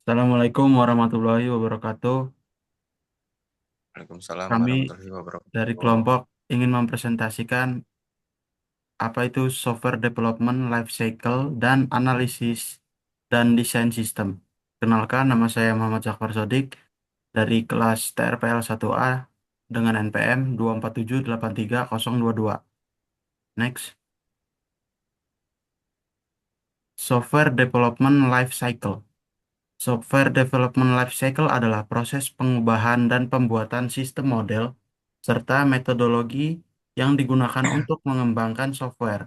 Assalamualaikum warahmatullahi wabarakatuh. Waalaikumsalam Kami warahmatullahi dari wabarakatuh. kelompok ingin mempresentasikan apa itu software development life cycle dan analisis dan desain sistem. Kenalkan, nama saya Muhammad Zakfar Sodik dari kelas TRPL 1A dengan NPM 247830022. Next, software development life cycle. Software development life cycle adalah proses pengubahan dan pembuatan sistem model serta metodologi yang digunakan untuk mengembangkan software.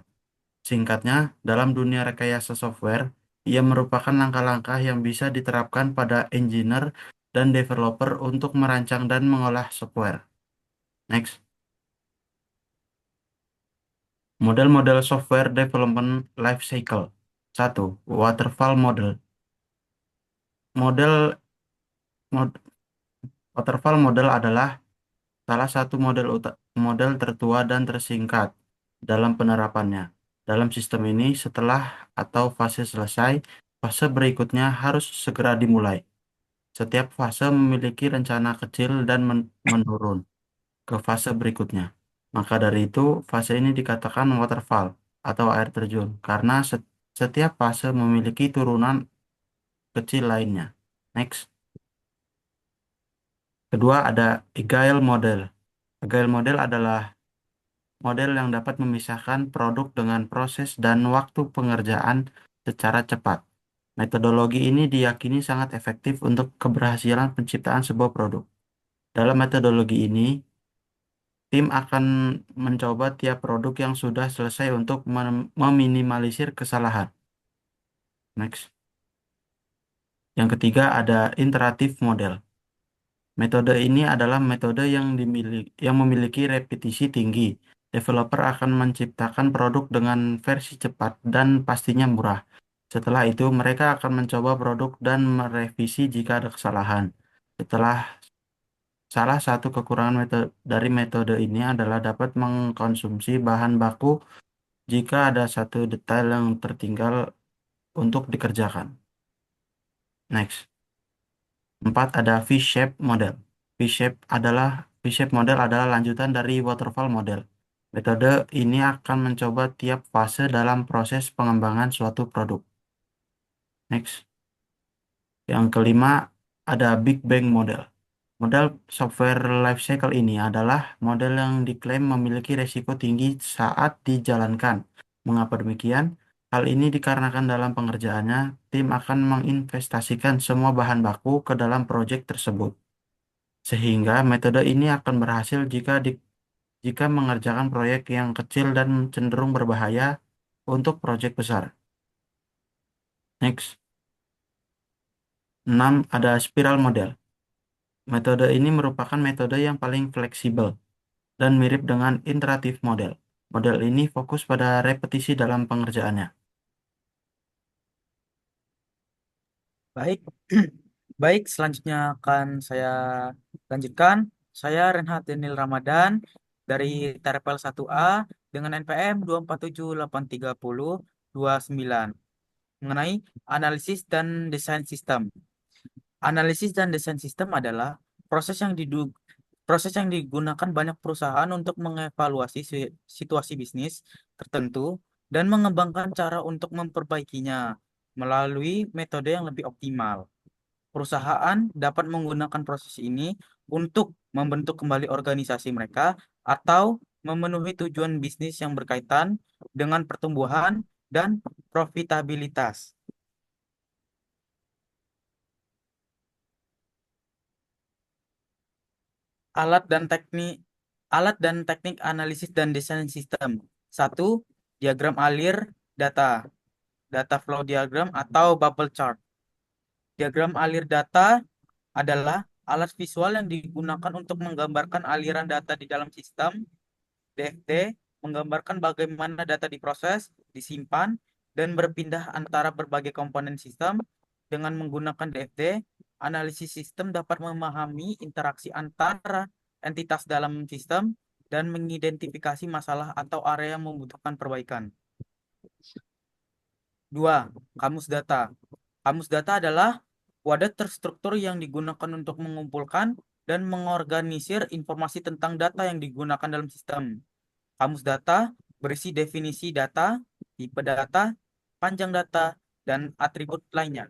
Singkatnya, dalam dunia rekayasa software, ia merupakan langkah-langkah yang bisa diterapkan pada engineer dan developer untuk merancang dan mengolah software. Next, model-model software development life cycle. 1. Waterfall model. Model mod- Waterfall model adalah salah satu model tertua dan tersingkat dalam penerapannya. Dalam sistem ini, setelah atau fase selesai, fase berikutnya harus segera dimulai. Setiap fase memiliki rencana kecil dan menurun ke fase berikutnya. Maka dari itu, fase ini dikatakan waterfall atau air terjun karena setiap fase memiliki turunan kecil lainnya. Next. Kedua ada Agile model. Agile model adalah model yang dapat memisahkan produk dengan proses dan waktu pengerjaan secara cepat. Metodologi ini diyakini sangat efektif untuk keberhasilan penciptaan sebuah produk. Dalam metodologi ini, tim akan mencoba tiap produk yang sudah selesai untuk meminimalisir kesalahan. Next. Yang ketiga ada iteratif model. Metode ini adalah metode yang memiliki repetisi tinggi. Developer akan menciptakan produk dengan versi cepat dan pastinya murah. Setelah itu, mereka akan mencoba produk dan merevisi jika ada kesalahan. Setelah Salah satu kekurangan dari metode ini adalah dapat mengkonsumsi bahan baku jika ada satu detail yang tertinggal untuk dikerjakan. Next. 4 ada V-shape model. V-shape model adalah lanjutan dari waterfall model. Metode ini akan mencoba tiap fase dalam proses pengembangan suatu produk. Next. Yang kelima ada Big Bang model. Model software lifecycle ini adalah model yang diklaim memiliki resiko tinggi saat dijalankan. Mengapa demikian? Hal ini dikarenakan dalam pengerjaannya, tim akan menginvestasikan semua bahan baku ke dalam proyek tersebut. Sehingga metode ini akan berhasil jika mengerjakan proyek yang kecil dan cenderung berbahaya untuk proyek besar. Next, 6 ada spiral model. Metode ini merupakan metode yang paling fleksibel dan mirip dengan iteratif model. Model ini fokus pada repetisi dalam pengerjaannya. Baik, baik. Selanjutnya akan saya lanjutkan. Saya Renhat Daniel Ramadan dari TRPL 1A dengan NPM 247833029 mengenai analisis dan desain sistem. Analisis dan desain sistem adalah proses yang proses yang digunakan banyak perusahaan untuk mengevaluasi situasi bisnis tertentu dan mengembangkan cara untuk memperbaikinya melalui metode yang lebih optimal. Perusahaan dapat menggunakan proses ini untuk membentuk kembali organisasi mereka atau memenuhi tujuan bisnis yang berkaitan dengan pertumbuhan dan profitabilitas. Alat dan teknik analisis dan desain sistem. Satu, diagram alir data, data flow diagram atau bubble chart. Diagram alir data adalah alat visual yang digunakan untuk menggambarkan aliran data di dalam sistem. DFT menggambarkan bagaimana data diproses, disimpan, dan berpindah antara berbagai komponen sistem. Dengan menggunakan DFT, analisis sistem dapat memahami interaksi antara entitas dalam sistem dan mengidentifikasi masalah atau area yang membutuhkan perbaikan. Dua, kamus data. Kamus data adalah wadah terstruktur yang digunakan untuk mengumpulkan dan mengorganisir informasi tentang data yang digunakan dalam sistem. Kamus data berisi definisi data, tipe data, panjang data, dan atribut lainnya.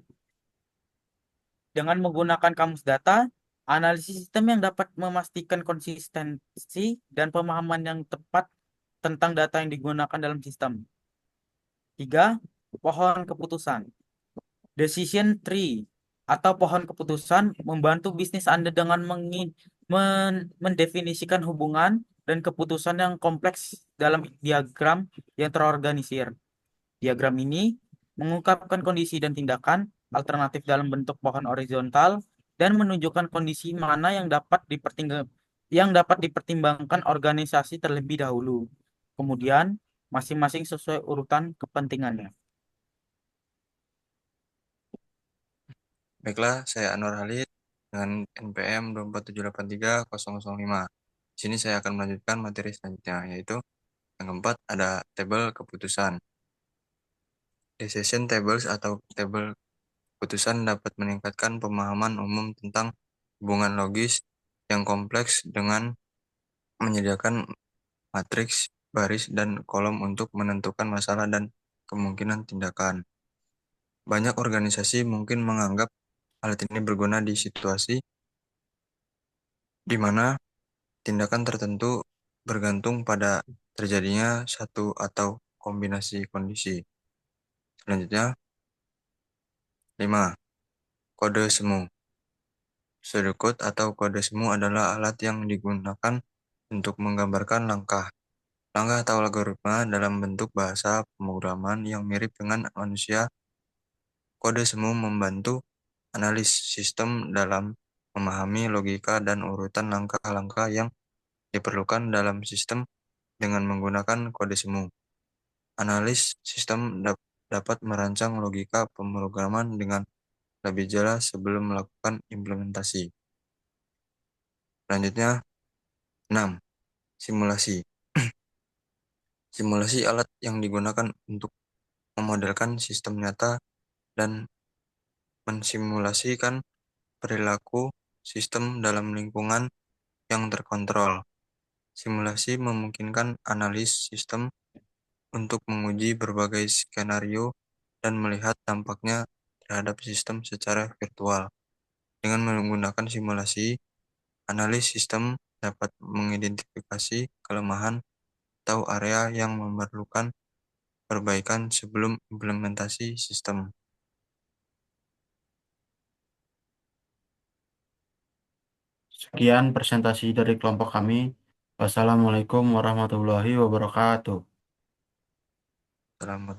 Dengan menggunakan kamus data, analisis sistem yang dapat memastikan konsistensi dan pemahaman yang tepat tentang data yang digunakan dalam sistem. Tiga, pohon keputusan. Decision tree atau pohon keputusan membantu bisnis Anda dengan mendefinisikan hubungan dan keputusan yang kompleks dalam diagram yang terorganisir. Diagram ini mengungkapkan kondisi dan tindakan alternatif dalam bentuk pohon horizontal dan menunjukkan kondisi mana yang dapat dipertimbangkan organisasi terlebih dahulu. Kemudian, masing-masing sesuai urutan kepentingannya. Baiklah, saya Anwar Halid dengan NPM 24783-005. Di sini saya akan melanjutkan materi selanjutnya, yaitu yang keempat ada tabel keputusan. Decision tables atau tabel keputusan dapat meningkatkan pemahaman umum tentang hubungan logis yang kompleks dengan menyediakan matriks, baris, dan kolom untuk menentukan masalah dan kemungkinan tindakan. Banyak organisasi mungkin menganggap alat ini berguna di situasi di mana tindakan tertentu bergantung pada terjadinya satu atau kombinasi kondisi. Selanjutnya, 5. Kode semu. Pseudocode atau kode semu adalah alat yang digunakan untuk menggambarkan langkah atau algoritma dalam bentuk bahasa pemrograman yang mirip dengan manusia. Kode semu membantu analis sistem dalam memahami logika dan urutan langkah-langkah yang diperlukan dalam sistem dengan menggunakan kode semu. Analis sistem dapat merancang logika pemrograman dengan lebih jelas sebelum melakukan implementasi. Selanjutnya, 6. Simulasi. Simulasi alat yang digunakan untuk memodelkan sistem nyata dan mensimulasikan perilaku sistem dalam lingkungan yang terkontrol. Simulasi memungkinkan analis sistem untuk menguji berbagai skenario dan melihat dampaknya terhadap sistem secara virtual. Dengan menggunakan simulasi, analis sistem dapat mengidentifikasi kelemahan atau area yang memerlukan perbaikan sebelum implementasi sistem. Sekian presentasi dari kelompok kami. Wassalamualaikum warahmatullahi wabarakatuh. Selamat